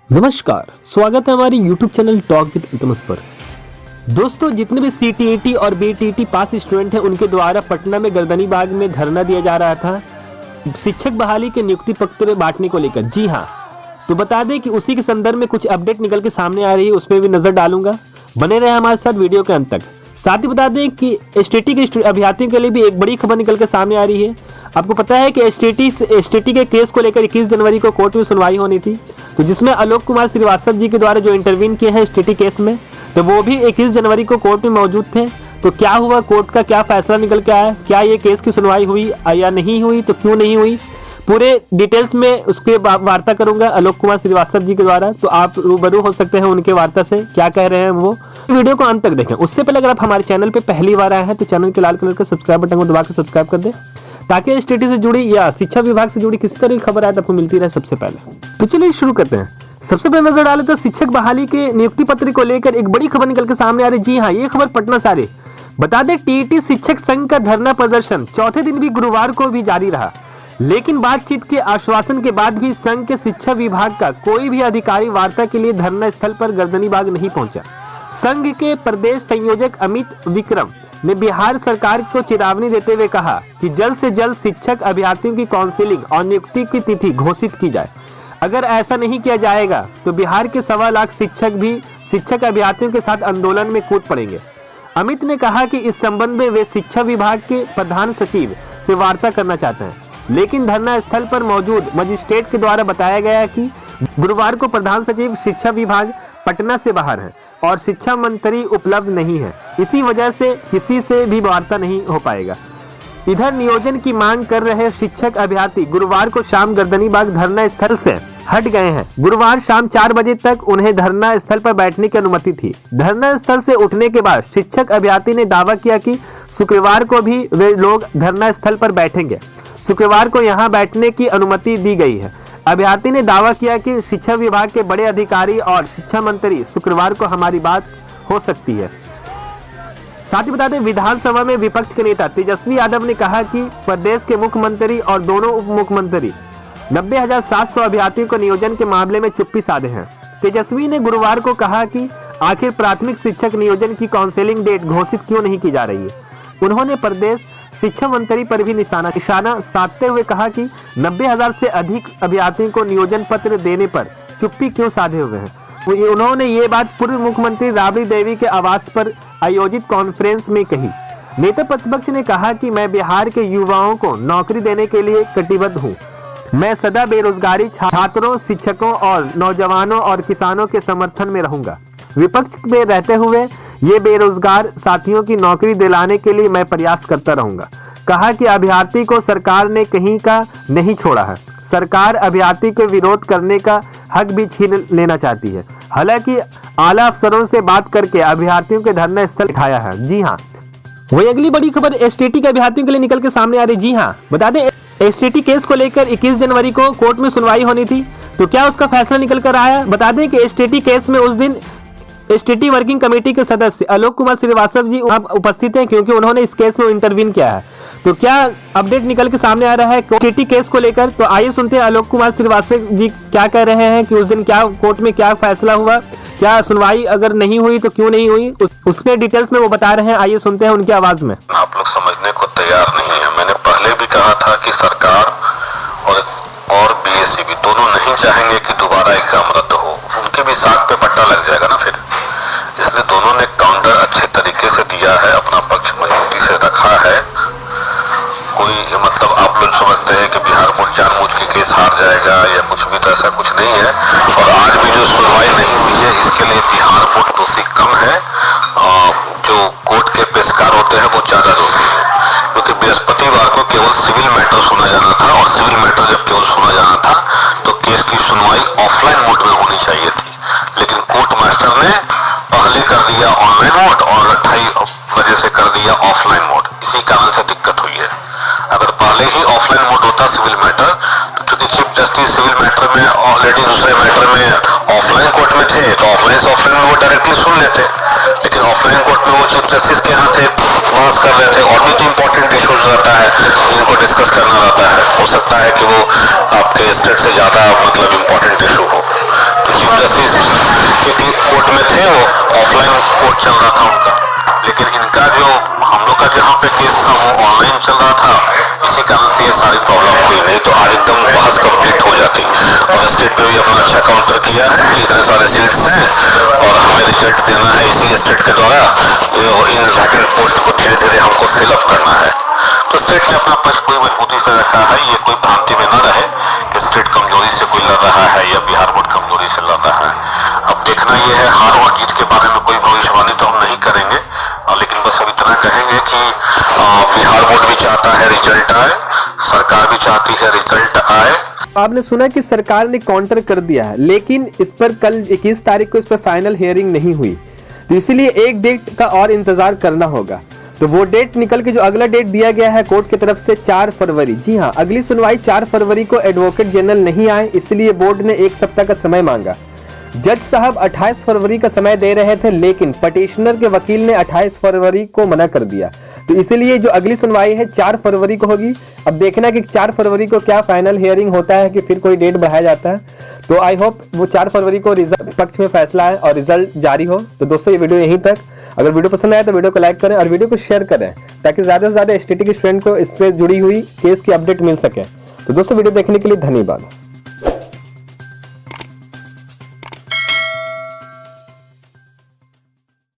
नमस्कार, स्वागत है हमारे YouTube channel talk with Iltutmish पर। दोस्तों, जितने भी CTET और BTET पास स्टूडेंट हैं उनके द्वारा पटना में गर्दनी बाग में धरना दिया जा रहा था शिक्षक बहाली के नियुक्ति पत्र बांटने को लेकर। जी हाँ, तो बता दें कि उसी के संदर्भ में कुछ अपडेट निकल के सामने आ रही है, उस पर भी नजर डालूंगा। बने रहे हमारे साथ वीडियो के अंत तक। साथ ही बता दें कि STT के अभ्यर्थियों के लिए भी एक बड़ी खबर निकल के सामने आ रही है। आपको पता है कि STT के केस को लेकर 21 जनवरी को कोर्ट में सुनवाई होनी थी, तो जिसमें आलोक कुमार श्रीवास्तव जी के द्वारा जो इंटरवीन किए हैं STT केस में, तो वो भी 21 जनवरी को कोर्ट में मौजूद थे। तो क्या हुआ, कोर्ट का क्या फैसला निकल के आया, क्या ये केस की सुनवाई हुई या नहीं हुई, तो क्यों नहीं हुई, पूरे डिटेल्स में उसके वार्ता करूंगा आलोक कुमार श्रीवास्तव जी के द्वारा। तो आप रूबरू हो सकते हैं उनके वार्ता से, क्या कह रहे हैं वो। वीडियो को अंत तक देखें। उससे पहले अगर आप हमारे चैनल पे पहली बार आए हैं तो चैनल के लाल कलर का सब्सक्राइब बटन को दबा कर सब्सक्राइब कर दें, ताकि STT से जुड़ी या शिक्षा विभाग से जुड़ी किसी तरह की खबर आए तो आपको मिलती रहे सबसे पहले। तो चलिए शुरू करते हैं। सबसे पहले नजर डालें तो शिक्षक बहाली के नियुक्ति पत्र को लेकर एक बड़ी खबर निकल के सामने आ रही। जी हाँ, ये खबर पटना से आ रही। बता दें, TET शिक्षक संघ का धरना प्रदर्शन चौथे दिन भी गुरुवार को भी जारी रहा, लेकिन बातचीत के आश्वासन के बाद भी संघ के शिक्षा विभाग का कोई भी अधिकारी वार्ता के लिए धरना स्थल पर गर्दनी बाग नहीं पहुंचा। संघ के प्रदेश संयोजक अमित विक्रम ने बिहार सरकार को चेतावनी देते हुए कहा कि जल्द से जल्द शिक्षक अभ्यर्थियों की काउंसिलिंग और नियुक्ति की तिथि घोषित की जाए। अगर ऐसा नहीं किया जाएगा तो बिहार के 1.25 लाख शिक्षक भी शिक्षक अभ्यर्थियों के साथ आंदोलन में कूद पड़ेंगे। अमित ने कहा कि इस संबंध में वे शिक्षा विभाग के प्रधान सचिव से वार्ता करना चाहते हैं, लेकिन धरना स्थल पर मौजूद मजिस्ट्रेट के द्वारा बताया गया कि गुरुवार को प्रधान सचिव शिक्षा विभाग पटना से बाहर है और शिक्षा मंत्री उपलब्ध नहीं है। इसी वजह से किसी से भी वार्ता नहीं हो पाएगा। इधर नियोजन की मांग कर रहे शिक्षक अभ्यर्थी गुरुवार को शाम गर्दनी बाग धरना स्थल से हट गए हैं। गुरुवार शाम 4 बजे तक उन्हें धरना स्थल पर बैठने की अनुमति थी। धरना स्थल से उठने के बाद शिक्षक अभ्यर्थी ने दावा किया कि शुक्रवार को भी वे लोग धरना स्थल पर बैठेंगे। शुक्रवार को यहां बैठने की अनुमति दी गई है। अभ्यर्थी ने दावा किया कि शिक्षा विभाग के बड़े अधिकारी और शिक्षा मंत्री शुक्रवार को हमारी बात हो सकती है। साथ ही बता दें, विधानसभा में विपक्ष के नेता तेजस्वी यादव ने कहा कि प्रदेश के मुख्यमंत्री और दोनों उप मुख्यमंत्री 90,700 अभ्यर्थियों को नियोजन के मामले में चुप्पी साधे हैं। तेजस्वी ने गुरुवार को कहा कि आखिर प्राथमिक शिक्षक नियोजन की काउंसिलिंग डेट घोषित क्यों नहीं की जा रही है। उन्होंने प्रदेश शिक्षा मंत्री पर भी निशाना साधते हुए कहा कि 90,000 से अधिक अभ्यर्थियों को नियोजन पत्र देने पर चुप्पी क्यों साधे हुए हैं। उन्होंने ये बात पूर्व मुख्यमंत्री राबड़ी देवी के आवास पर आयोजित कॉन्फ्रेंस में कही। नेता प्रतिपक्ष ने कहा कि मैं बिहार के युवाओं को नौकरी देने के लिए कटिबद्ध हूँ। मैं सदा बेरोजगारी छात्रों, शिक्षकों और नौजवानों और किसानों के समर्थन में रहूंगा। विपक्ष में रहते हुए ये बेरोजगार साथियों की नौकरी दिलाने के लिए मैं प्रयास करता रहूंगा। कहा कि अभ्यर्थी को सरकार ने कहीं का नहीं छोड़ा है। सरकार अभ्यर्थी के विरोध करने का हक भी छीन लेना चाहती है। हालांकि आला अफसरों से बात करके अभ्यर्थियों के धरना स्थल उठाया है। जी हाँ, वही अगली बड़ी खबर STT के अभ्यर्थियों के लिए निकल के सामने आ रही। जी हाँ, बता दें, STT केस को लेकर 21 जनवरी को कोर्ट में सुनवाई होनी थी, तो क्या उसका फैसला निकल कर आया। बता दें कि STT केस में उस दिन STT वर्किंग कमेटी के सदस्य आलोक कुमार श्रीवास्तव जी उपस्थित हैं, क्योंकि उन्होंने इस केस में इंटरवीन किया है। तो क्या अपडेट निकल के सामने आ रहा है STT केस को लेकर, तो आइए सुनते हैं आलोक कुमार श्रीवास्तव जी क्या कह रहे हैं कि उस दिन क्या कोर्ट में क्या फैसला हुआ, क्या सुनवाई अगर नहीं हुई तो क्यों नहीं हुई, उसके डिटेल्स में वो बता रहे हैं। आइए सुनते हैं उनकी आवाज में। आप लोग समझने को तैयार नहीं है। मैंने पहले भी कहा था कि सरकार और BSEB दोनों नहीं चाहेंगे कि दोबारा एग्जाम रद्द हो। उनके भी साख पे पट्टा लग जाएगा ना फिर। इसलिए दोनों ने काउंटर अच्छे तरीके से दिया है, अपना पक्ष मजबूती से रखा है। कोई मतलब आप लोग समझते हैं कि बिहार बोर्ड जानबूझ के केस हार जाएगा या कुछ भी, तो ऐसा कुछ नहीं है। और आज भी जो सुनवाई नहीं हुई है, इसके लिए बिहार बोर्ड दोषी कम है। जो कोर्ट के पेशकार होते हैं वो ज्यादा दोषी है, क्योंकि बृहस्पतिवार को केवल सिविल मैटर सुना जाना था, और सिविल मैटर जब केवल सुना जाना था तो केस की सुनवाई ऑफलाइन मोड में होनी चाहिए थी, लेकिन कोर्ट मास्टर ने पहले कर दिया ऑनलाइन मोड और 2:30 बजे से कर दिया ऑफलाइन मोड। इसी कारण से दिक्कत हुई है। अगर पहले ही ऑफलाइन मोड होता सिविल मैटर, तो क्योंकि चीफ जस्टिस सिविल मैटर में ऑलरेडी दूसरे मैटर में ऑफलाइन कोर्ट में थे, तो ऑफलाइन से ऑफलाइन में वो डायरेक्टली सुन लेते, लेकिन ऑफलाइन कोर्ट में वो चीफ जस्टिस के यहाँ थे, पास कर रहे थे, और भी तो इम्पोर्टेंट इशूज रहता है जिनको डिस्कस करना रहता है। हो सकता है कि वो आपके स्टेट से ज्यादा मतलब इम्पोर्टेंट इशू हो, चीफ जस्टिस के कोर्ट में थे, वो ऑफलाइन कोर्ट चल रहा था उनका, लेकिन इनका जो हम लोग का जहाँ पे केस था वो ऑनलाइन चल रहा था। इसी कारण से ये सारी प्रॉब्लम हुई, नहीं तो आज एकदम बहस कंप्लीट हो जाती। और स्टेट पे भी अपना अच्छा काउंटर किया है, इतने सारे सीट्स हैं और हमें रिजल्ट देना है इसी स्टेट के द्वारा, इन वैकेंट पोस्ट को धीरे धीरे हमको फिलअप करना है। तो स्टेट ने अपना पक्ष पूरी मजबूती से रखा है, ये कोई भ्रांति में न रहे कि स्टेट कमजोरी से कोई लड़ रहा है या बिहार बोर्ड कमजोरी से लड़ रहा है। अब देखना ये है, हार और जीत के बारे में कोई भविष्यवाणी तो हम नहीं करेंगे, लेकिन बस अब इतना कहेंगे कि बिहार बोर्ड भी चाहता है रिजल्ट आए, सरकार भी चाहती है रिजल्ट आए। आपने सुना कि सरकार ने काउंटर कर दिया है, लेकिन इस पर कल 21 तारीख को इस पर फाइनल हियरिंग नहीं हुई, तो इसीलिए एक डेट का और इंतजार करना होगा। तो वो डेट निकल के जो अगला डेट दिया गया है कोर्ट की तरफ से 4 फरवरी, जी हाँ, अगली सुनवाई 4 फरवरी को एडवोकेट जनरल नहीं आए, इसलिए बोर्ड ने 1 सप्ताह का समय मांगा। जज साहब 28 फरवरी का समय दे रहे थे, लेकिन पटिशनर के वकील ने 28 फरवरी को मना कर दिया, तो इसलिए जो अगली सुनवाई है 4 फरवरी को होगी। अब देखना कि 4 फरवरी को क्या फाइनल हियरिंग होता है कि फिर कोई डेट बढ़ाया जाता है। तो आई होप वो 4 फरवरी को रिजल्ट पक्ष में फैसला है और रिजल्ट जारी हो। तो दोस्तों ये वीडियो यहीं तक, अगर वीडियो पसंद आए तो वीडियो को लाइक करें और वीडियो को शेयर करें, ताकि ज़्यादा से ज़्यादा एसटीटी के स्टूडेंट को इससे जुड़ी हुई केस की अपडेट मिल सके। तो दोस्तों वीडियो देखने के लिए धन्यवाद।